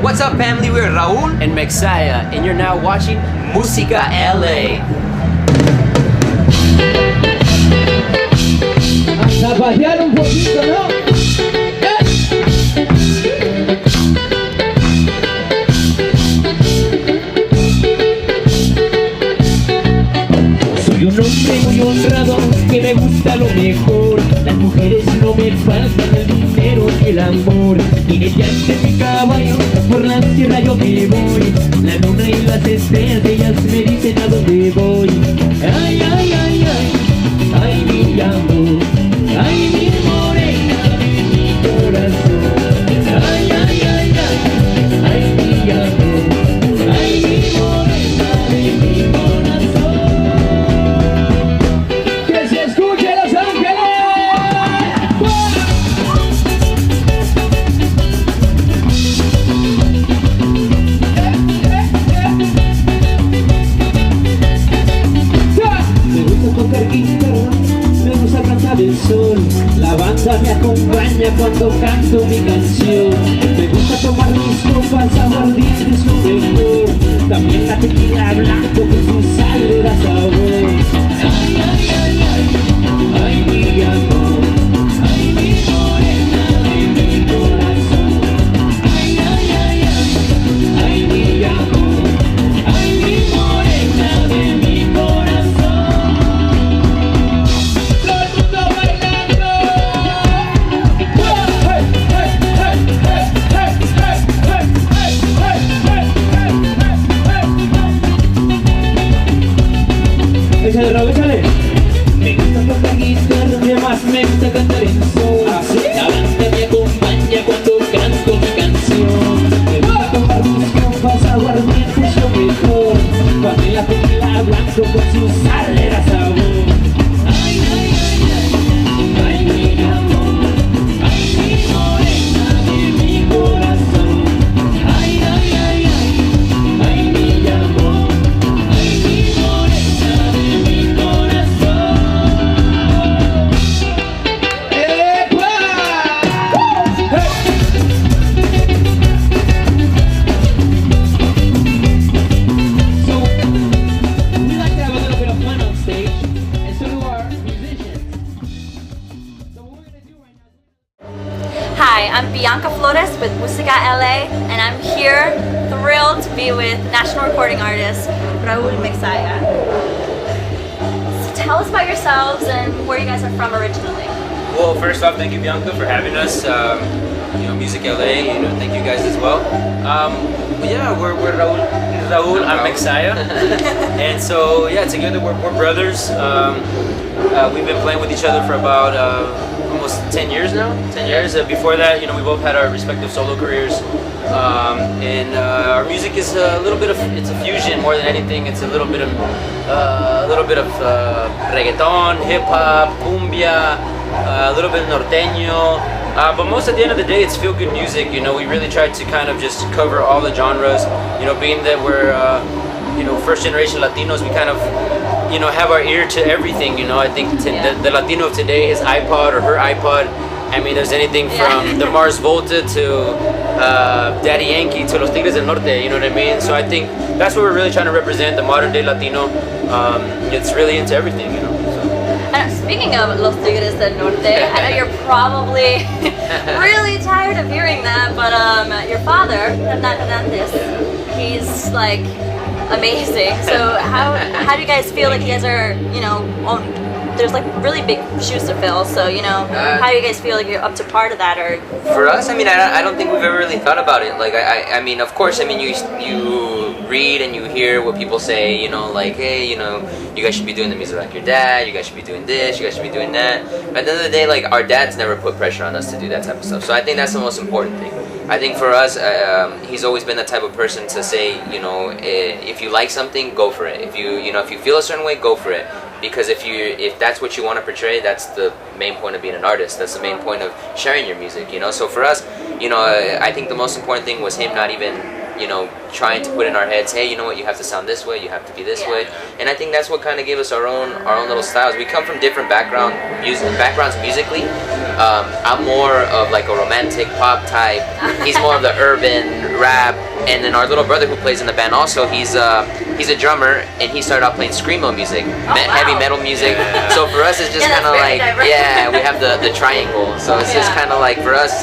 What's up, family? We're Raul and Mexia, and you're now watching Musica LA. Hasta patear un poquito, ¿no? Soy un hombre muy honrado que me gusta lo mejor. Las mujeres no me faltan, el dinero y el amor. Y ella es mi caballo, por la tierra yo me voy. La luna y las estrellas, ellas me dicen a dónde voy. Ay, ay, ay, ay, ay, mi amor. Ay, mi morena de mi corazón. Ay, ay, ay, ay, ay, mi amor. Ay, mi morena de mi corazón. ¡Que se escuche Los Ángeles! Me gusta tocar guitarra, me gusta cantar el sol. La banda me acompaña cuando canto mi canción. Me gusta tomar mis copas, aguardiente es lo mejor. También la tequila blanco con su sal le da sabor. Ay, ay, ay, ay, ay, mi amor. Ay, mi morena de mi corazón. Ay, ay, ay, ay, ay, mi amor. Ay, mi morena de mi corazón. Todo el mundo bailando. Hey, hey, hey, hey, hey, hey, hey, hey, hey, hey. Échale, Raúl, échale. Me gusta tocar guitarra, además me gusta cantar en sol. La banda me acompaña cuando canto mi canción. Me gusta tomar mis copas, aguardiente es lo mejor. Cuando la tequila blanco con su sal le da sabor. Ay, ay, ay, ay, ay, mi amor. Ay, mi morena de mi corazón. Ay, ay, ay, ay, ay, mi amor. Ay, mi morena de mi corazón. ¡Epa! So, we like to have a little bit of fun on stage, and so do our musicians. So what we're gonna do right now. Hi, I'm Bianca Flores with Musica LA, and I'm here thrilled to be with national recording artist Raul Y Mexia. So tell us about yourselves and where you guys are from originally. Well, first off, thank you, Bianca, for having us. Music LA, thank you guys as well. Yeah, we're Raul and Mexia. And so, yeah, together we're brothers. We've been playing with each other for about almost 10 years now. 10 years. Before that, we both had our respective solo careers. And our music is a little bit of, it's a fusion more than anything. It's a little bit of reggaeton, hip hop, cumbia, a little bit norteño. But most at the end of the day, it's feel good music. We really tried to kind of just cover all the genres. Being that we're first generation Latinos, we kind of have our ear to everything. I think the Latino of today, his iPod or her iPod. I mean, there's anything from the Mars Volta to Daddy Yankee to Los Tigres del Norte, you know what I mean? So I think that's what we're really trying to represent, the modern day Latino. It's really into everything, Speaking of Los Tigres del Norte, I know you're probably really tired of hearing that, but your father, Hernan Hernandez, he's like amazing. So how do you guys feel like you guys are, there's like really big shoes to fill, so how do you guys feel like you're up to part of that? Or For us, I mean, I don't think we've ever really thought about it. Like, I mean, of course, I mean, you read and you hear what people say, like, hey, you guys should be doing the music like your dad, you guys should be doing this, you guys should be doing that. But at the end of the day, like, our dads never put pressure on us to do that type of stuff. So I think that's the most important thing. I think for us, he's always been the type of person to say, if you like something, go for it. If you feel a certain way, go for it. Because if that's what you want to portray, that's the main point of being an artist. That's the main point of sharing your music. So for us, I think the most important thing was him not even trying to put in our heads, hey, you know what, you have to sound this way, you have to be this way. And I think that's what kind of gave us our own little styles. We come from different backgrounds musically. I'm more of like a romantic pop type. He's more of the urban rap, and then our little brother who plays in the band also, he's a drummer, and he started out playing screamo music, heavy metal music. So for us, it's just kind of like, we have the triangle. So it's just kind of like for us,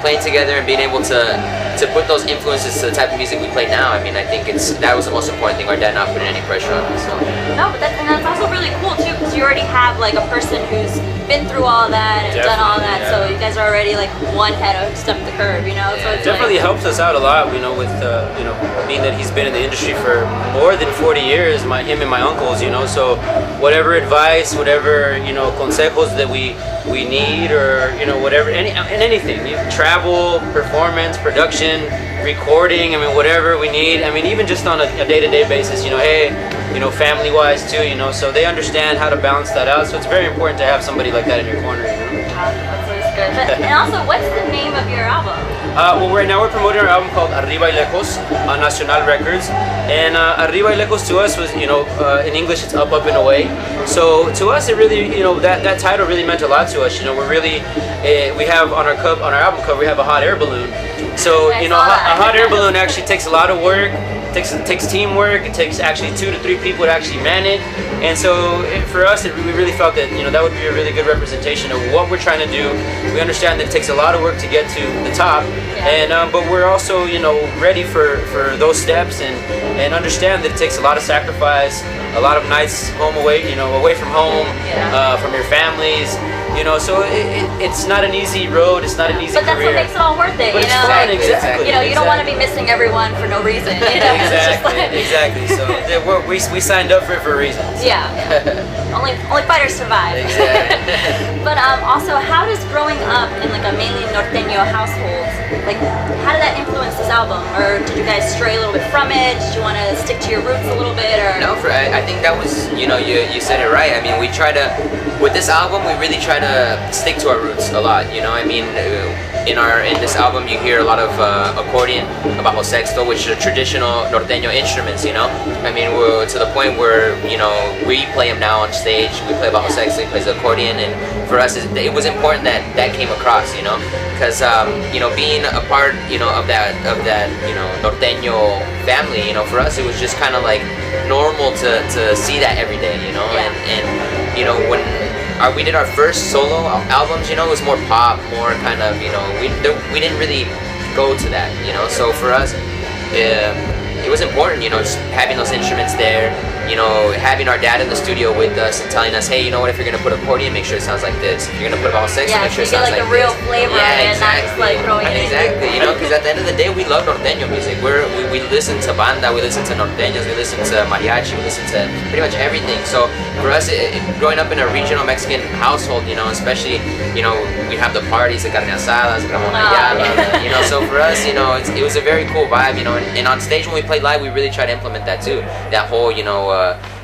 playing together and being able to put those influences to the type of music we play now. I mean, I think that was the most important thing. Our dad not putting any pressure on us. So. No, but that's also really cool too, because you already have like a person who's been through all that and done all that. Yeah. So you guys are already like one head of step the curve, you know. So it definitely helps us out a lot, with being that he's been in the industry for more than 40 years. Him and my uncles, So whatever advice, whatever consejos that we need, or whatever, anything, travel, performance, production, recording, whatever we need. Even just on a day-to-day basis, family-wise too, so they understand how to balance that out. So it's very important to have somebody like that in your corner. That's always good. And also, what's the name of your album? Right now we're promoting our album called Arriba y Lejos on Nacional Records. And Arriba y Lejos to us was, in English it's up, up and away. So to us it really, that title really meant a lot to us. We're really, we have on our album cover, we have a hot air balloon. So, a hot air balloon actually takes a lot of work. It takes teamwork. It takes actually 2 to 3 people to actually man it. And so for us, we really felt that that would be a really good representation of what we're trying to do. We understand that it takes a lot of work to get to the top, and but we're also ready for those steps, and understand that it takes a lot of sacrifice, a lot of nights away from home, from your families. So it's not an easy road. It's not an easy career. But that's what makes it all worth it. But it's fun, exactly. You don't want to be missing everyone for no reason. Exactly. So we signed up for it for reasons. Yeah. only fighters survive. Exactly. But also, how does growing up in like a mainly norteño household, like how did that influence this album? Or did you guys stray a little bit from it? Did you want to stick to your roots a little bit? Or no, I think that was you said it right. We try to. With this album, we really try to stick to our roots a lot. In this album, you hear a lot of accordion, bajo sexto, which are traditional norteño instruments. We're to the point where we play them now on stage. We play bajo sexto, he plays the accordion, and for us, it was important that came across. Because being a part of that norteño family, for us, it was just kind of like normal to see that every day. And when we did our first solo albums, it was more pop, more kind of, we didn't really go to that, so for us, it was important, just having those instruments there, having our dad in the studio with us and telling us, hey, if you're gonna put accordion, make sure it sounds like this. If you're gonna put bajo sexto, make sure it sounds like this. Yeah, so you get like the real flavor of it, not just like throwing it in. Exactly, because at the end of the day, we love norteño music. We listen to banda, we listen to norteños, we listen to mariachi, we listen to pretty much everything. So for us, growing up in a regional Mexican household, especially, we have the parties, the carne asadas, Ramon Ayala, so for us, it was a very cool vibe, and on stage when we play live, we really try to implement that too. That whole,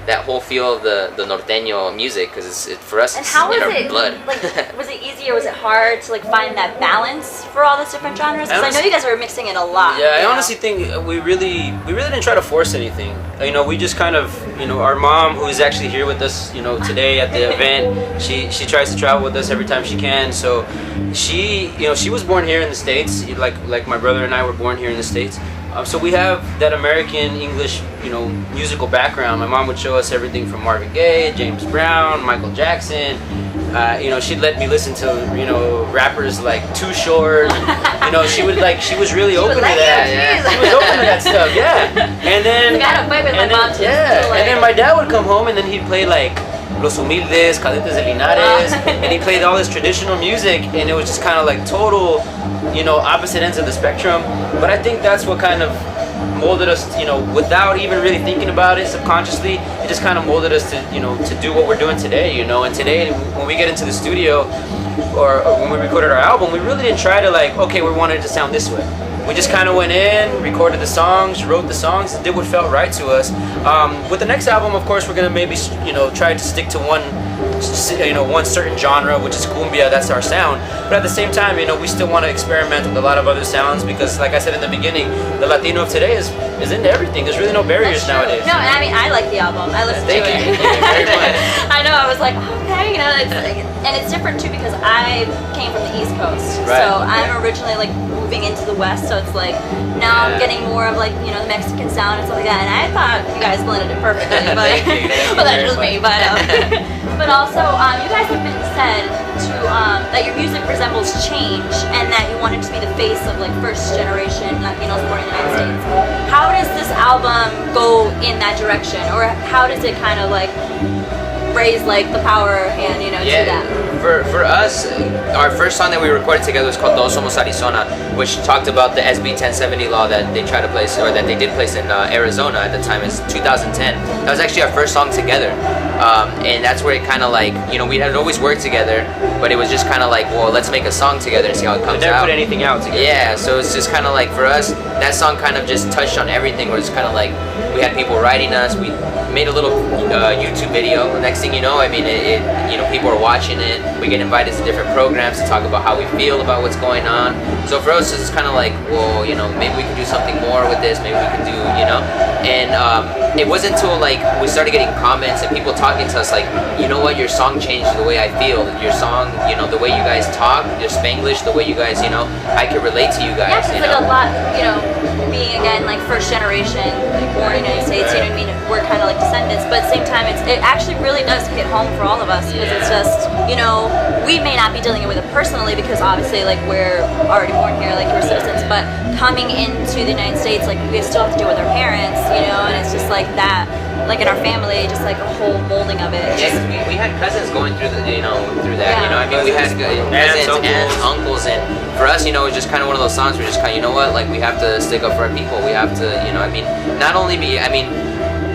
that whole feel of the norteño music, because for us, it's in our blood. Like, was it easy or was it hard to like find that balance for all those different genres? Because I know you guys are mixing it a lot. Yeah, I honestly think we really didn't try to force anything. We just kind of, our mom, who is actually here with us, today at the event, she tries to travel with us every time she can. So she was born here in the States, like my brother and I were born here in the States. So we have that American English, musical background. My mom would show us everything from Marvin Gaye, James Brown, Michael Jackson. She'd let me listen to, rappers like Too Short. She was really open to that. She was open to that stuff. Yeah. And then I had a fight with my mom too. Yeah. And then my dad would come home and then he'd play like Los Humildes, Cadetes de Linares, and he played all this traditional music, and it was just kind of like total, opposite ends of the spectrum. But I think that's what kind of molded us, without even really thinking about it subconsciously. It just kind of molded us to do what we're doing today, And today, when we get into the studio, or when we recorded our album, we really didn't try to we wanted it to sound this way. We just kind of went in, recorded the songs, wrote the songs, and did what felt right to us. With the next album, of course, we're gonna maybe try to stick to one certain genre, which is cumbia. That's our sound. But at the same time, we still want to experiment with a lot of other sounds, because, like I said in the beginning, the Latino of today is into everything. There's really no barriers nowadays. No, I like the album. I listened to it. Thank you very much. I know. I was like, okay, and it's different too, because I came from the East Coast, right. so I'm originally moving into the West, so it's like now I'm getting more of like, you know, the Mexican sound and stuff like that. And I thought you guys blended it perfectly, but Thank you but that's just very me. But also, you guys have been said to that your music resembles change, and that you wanted to be the face of like first generation Latinos born in the United States. How does this album go in that direction, or how does it kind of like raise like the power hand, you know, to that? For us, our first song that we recorded together was called Todos Somos Arizona, which talked about the SB 1070 law that they tried to place, or that they did place in Arizona at the time. It's 2010. That was actually our first song together, and that's where it kind of like, you know, we had always worked together, but it was just kind of like, well, let's make a song together and see how it comes Never out. put anything out together. Yeah, so it's just kind of like, for us, that song kind of just touched on everything. Where it's kind of like we had people writing us, we made a little YouTube video. Next thing you know, I mean, you know, people are watching it. We get invited to different programs to talk about how we feel about what's going on. So for us, it's kind of like, well, you know, maybe we can do something more with this. Maybe we can do, you know. And it wasn't until like we started getting comments and people talking to us like, you know what, your song changed the way I feel. Your song, you know, the way you guys talk, your Spanglish, the way you guys, you know, I can relate to you guys. Yeah, 'cause you like know? a lot, you know, being again like first generation, like born in the United States, you know what I mean? We're kind of like descendants, but at the same time, it actually really does hit home for all of us, because it's just, you know, we may not be dealing with it personally because obviously like we're already born here, like we're citizens, but coming into the United States, like we still have to deal with our parents, you know, and it's just like that, like in our family, just like a whole molding of it. Yeah, 'cause we had cousins going through the, you know, through that. Yeah. You know, I mean, we had cousins, aunts, uncles, and for us, you know, it's just kind of one of those songs where just kind of, you know what, like we have to stick up for our people. We have to, you know, I mean, not only be, I mean,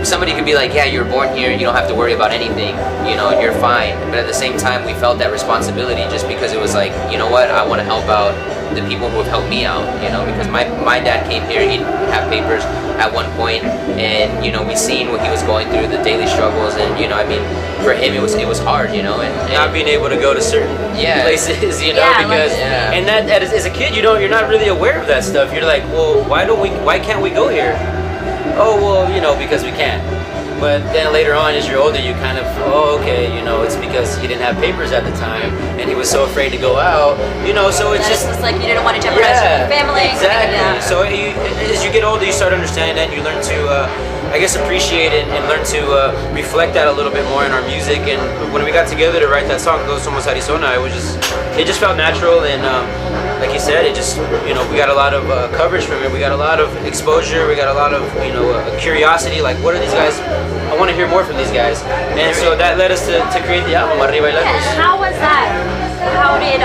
somebody could be like, yeah, you're born here, you don't have to worry about anything, you know, you're fine. But at the same time, we felt that responsibility just because it was like, you know what, I want to help out the people who have helped me out, you know, because my dad came here, he didn't have papers at one point, and, you know, we seen what he was going through, the daily struggles, and, you know, I mean, for him, it was hard, you know, and Not being able to go to certain places, you know, Yeah, because like- and that as a kid, you're not really aware of that stuff. You're like, well, why can't we go here? Oh, well, you know, because we can't. But then later on, as you're older, you kind of, oh, okay, you know, it's because he didn't have papers at the time, and he was so afraid to go out, you know, so it's And just, it's just like you didn't want to jeopardize your family. exactly. Yeah. So as you get older, you start understanding that, you learn to, I guess, appreciate it and learn to reflect that a little bit more in our music. And when we got together to write that song, Todos Somos Arizona, it just felt natural, and like you said, it just, you know, we got a lot of coverage from it. We got a lot of exposure. We got a lot of, you know, curiosity. Like, what are these guys? I want to hear more from these guys. And so that led us to create the album, Arriba y Yeah, Lejos. and how was that? How did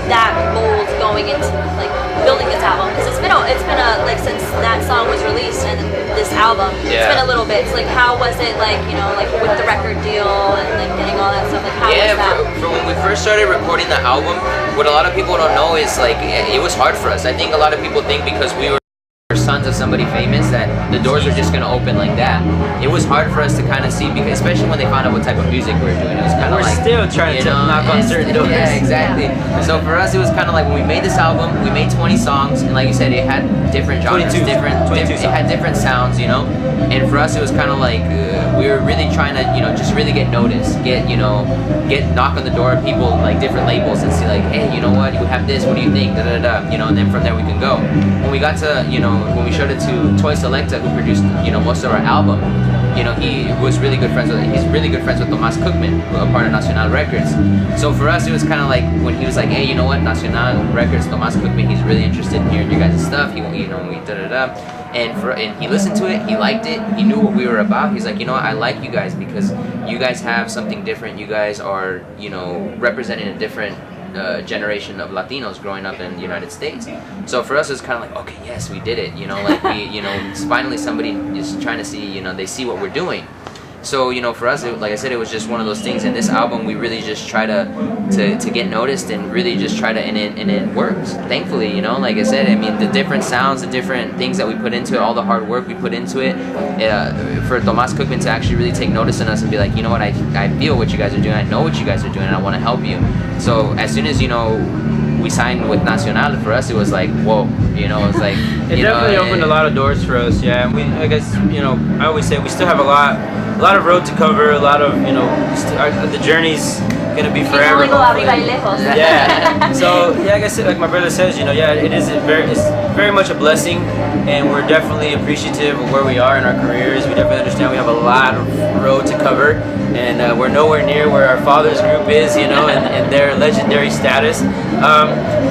that mold going into like building this album? Because it's been like since that song was released and this album, it's been a little bit. So like, how was it like, you know, like with the record deal and like getting all that stuff? Like, how was that? for when we first started recording the album, what a lot of people don't know is like it was hard for us. I think a lot of people think because we were sons of somebody famous that the doors are just gonna open like that. It was hard for us to kind of see, because especially when they found out what type of music we were doing, it was kind of We're like, still trying you to know, knock on certain doors. Yeah, exactly. So for us, it was kind of like when we made this album, we made 20 songs, and like you said, it had different genres, 22 it had different sounds, you know. And for us, it was kind of like we were really trying to, you know, just really get noticed, get knock on the door of people like different labels and see like, hey, you know what, you have this, what do you think, da da da, you know, and then from there we can go. When we got to, you know, when we showed it to Toy Selecta, who produced, you know, most of our album, you know, he's really good friends with Tomas Cookman, a part of Nacional Records. So for us, it was kind of like when he was like, hey, you know what, Nacional Records, Tomas Cookman, he's really interested in hearing your guys' stuff. He, you know, we da da da. And he listened to it, he liked it, he knew what we were about. He's like, you know what, I like you guys because you guys have something different. You guys are, you know, representing a different generation of Latinos growing up in the United States. So for us, it's kind of like, okay, yes, we did it. You know, like we, you know, it's finally somebody is trying to see, you know, they see what we're doing. So, you know, for us, like I said, it was just one of those things. And this album, we really just try to get noticed and really just try to, and it works. Thankfully, you know, like I said, I mean, the different sounds, the different things that we put into it, all the hard work we put into it, for Tomas Cookman to actually really take notice in us and be like, you know what, I feel what you guys are doing, I know what you guys are doing, and I want to help you. So as soon as, you know, we signed with Nacional, for us it was like, whoa, you know, it was like, It definitely opened a lot of doors for us, yeah. And I guess, you know, I always say we still have a lot of road to cover, a lot of, you know, the journey's gonna be forever. Arriba y lejos. Yeah. So yeah, like I said, like my brother says, you know, yeah, it's very much a blessing, and we're definitely appreciative of where we are in our careers. We definitely understand we have a lot of road to cover, and we're nowhere near where our father's group is, you know, and their legendary status.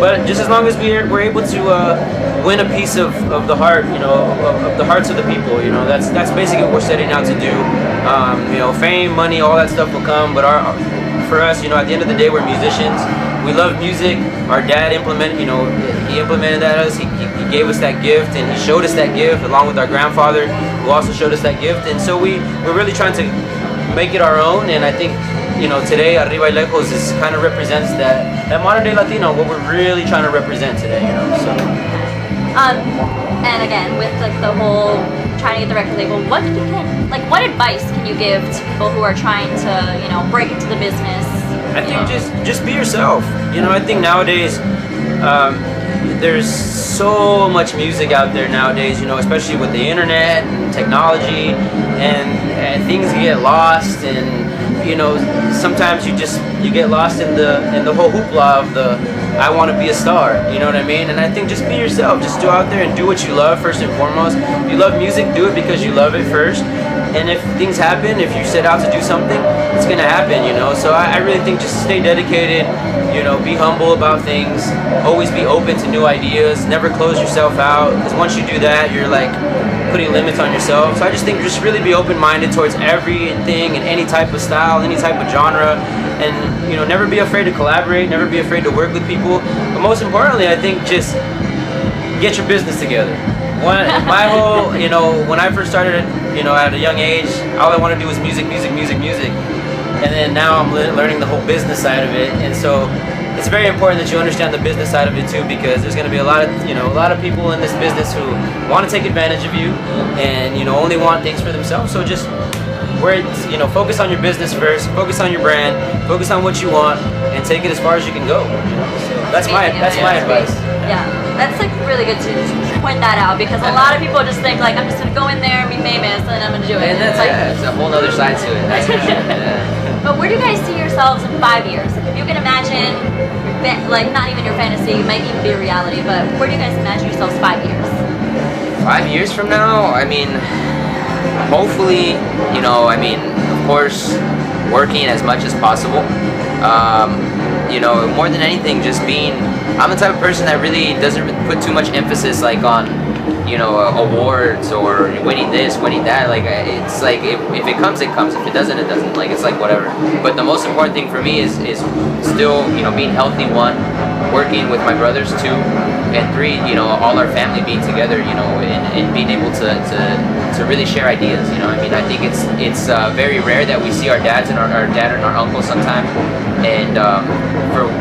But just as long as we're able to win a piece of the heart, you know, of the hearts of the people, you know, that's basically what we're setting out to do. You know, fame, money, all that stuff will come, but for us, you know, at the end of the day, we're musicians. We love music. Our dad implemented that us. He gave us that gift, and he showed us that gift along with our grandfather, who also showed us that gift. And so we're really trying to make it our own. And I think, you know, today Arriba y Lejos kind of represents that modern day Latino, what we're really trying to represent today, you know. So. And again, with the whole trying to get the record label, what advice can you give to people who are trying to, you know, break into the business? I think just be yourself. You know, I think nowadays there's so much music out there nowadays, you know, especially with the internet and technology, and things get lost, and you know, sometimes you get lost in the whole hoopla of the I want to be a star, you know what I mean? And I think just be yourself. Just go out there and do what you love first and foremost. If you love music, do it because you love it first. And if things happen, if you set out to do something, it's gonna happen, you know. So I really think just stay dedicated, you know, be humble about things, always be open to new ideas, never close yourself out, because once you do that, you're like putting limits on yourself. So I just think just really be open-minded towards everything and any type of style, any type of genre, and you know, never be afraid to collaborate, never be afraid to work with people. But most importantly, I think just get your business together. My whole, you know, when I first started, you know, at a young age, all I wanted to do was music. And then now I'm learning the whole business side of it. And so it's very important that you understand the business side of it too, because there's going to be a lot of people in this business who want to take advantage of you and, you know, only want things for themselves. So just you know, focus on your business first, focus on your brand, focus on what you want, and take it as far as you can go. You know? So that's my advice. Yeah, that's like really good to point that out, because a lot of people just think like, I'm just gonna go in there and be famous and I'm gonna do it. And that's like, it's a whole other side to it. That's for sure. Yeah. But where do you guys see yourselves in 5 years? Like, if you can imagine, like not even your fantasy, it might even be a reality, but where do you guys imagine yourselves 5 years? 5 years from now, I mean, hopefully, you know, I mean, of course, working as much as possible. You know, more than anything, just I'm the type of person that really doesn't put too much emphasis like on, you know, awards or winning this, winning that. Like, it's like if it comes, it comes. If it doesn't, it doesn't. Like, it's like whatever. But the most important thing for me is still, you know, being healthy, 1, working with my brothers, 2, and 3, you know, all our family being together, you know, and being able to really share ideas. You know, I mean, I think it's very rare that we see our dads and our dad and our uncles sometimes, and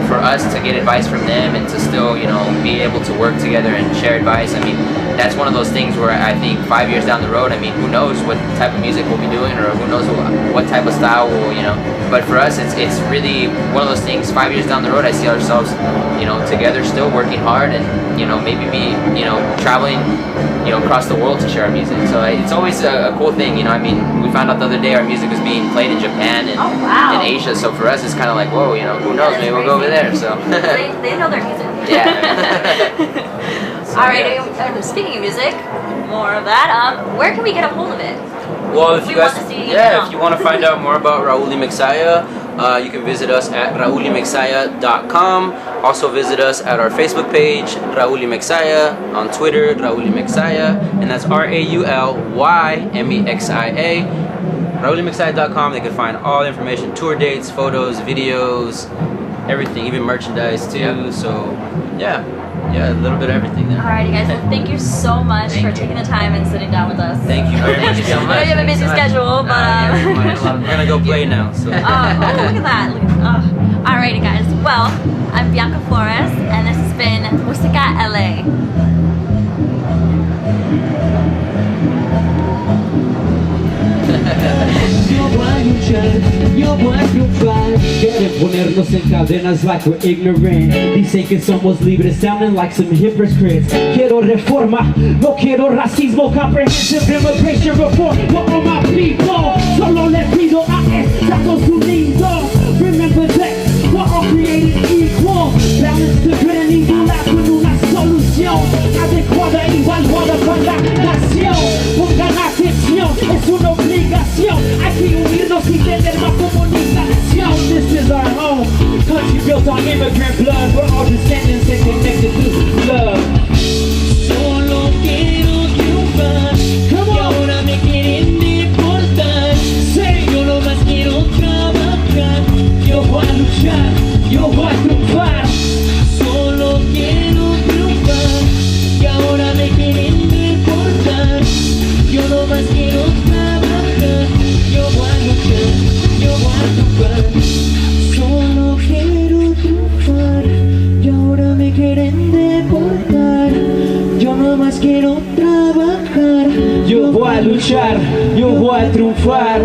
for us to get advice from them and to still, you know, be able to work together and share advice. I mean, that's one of those things where I think 5 years down the road, I mean, who knows what type of music we'll be doing, or who knows what type of style we'll, you know. But for us, it's really one of those things. 5 years down the road, I see ourselves, you know, together, still working hard, and you know, maybe you know, traveling, you know, across the world to share our music. So it's always a cool thing, you know. I mean, we found out the other day our music was being played in Japan and in Asia. So for us, it's kind of like, whoa, you know, who knows? Maybe we'll go over there. So they know their music. Yeah. Alright, speaking of music, more of that. Where can we get a hold of it? Well, if you want to find out more about Raul Y Mexia, you can visit us at raulyMexia.com. Also visit us at our Facebook page, Raul Y Mexia, on Twitter, Raul Y Mexia, and that's RAULYMEXIA. raulyMexia.com. They can find all the information, tour dates, photos, videos, everything, even merchandise too. Yep. So yeah, a little bit of everything there. Alrighty guys, well, thank you so much for taking the time and sitting down with us. Thank you very much. I know you have a busy schedule, but we're gonna go play now. So. Look at that. Alrighty guys, well, I'm Bianca Flores, and this has been Musica LA. Yo voy a luchar, yo voy a triunfar. Quieren ponernos en cadenas like we're ignorant. Dicen que somos libres, sounding like some hypocrites. Quiero reforma, no quiero racismo. Comprehensive immigration reform for all my people. Solo les pido a Estados Unidos. Remember that de ver ninguna con una solución adecuada y valuada para la nación. Pongan atención, es una obligación. Hay que unirnos y tener más comunicación. This is our home, country built on immigrant blood. We're all descendants and connected through love. Solo quiero triunfar, y ahora me quieren deportar. Yo no más quiero trabajar, yo voy a luchar, yo voy a triunfar. Solo quiero triunfar, y ahora me quieren deportar. Yo no más quiero trabajar, yo voy a luchar, yo voy a triunfar. Solo quiero triunfar, y ahora me quieren deportar. Yo no más quiero trabajar, yo voy a luchar, yo voy a triunfar.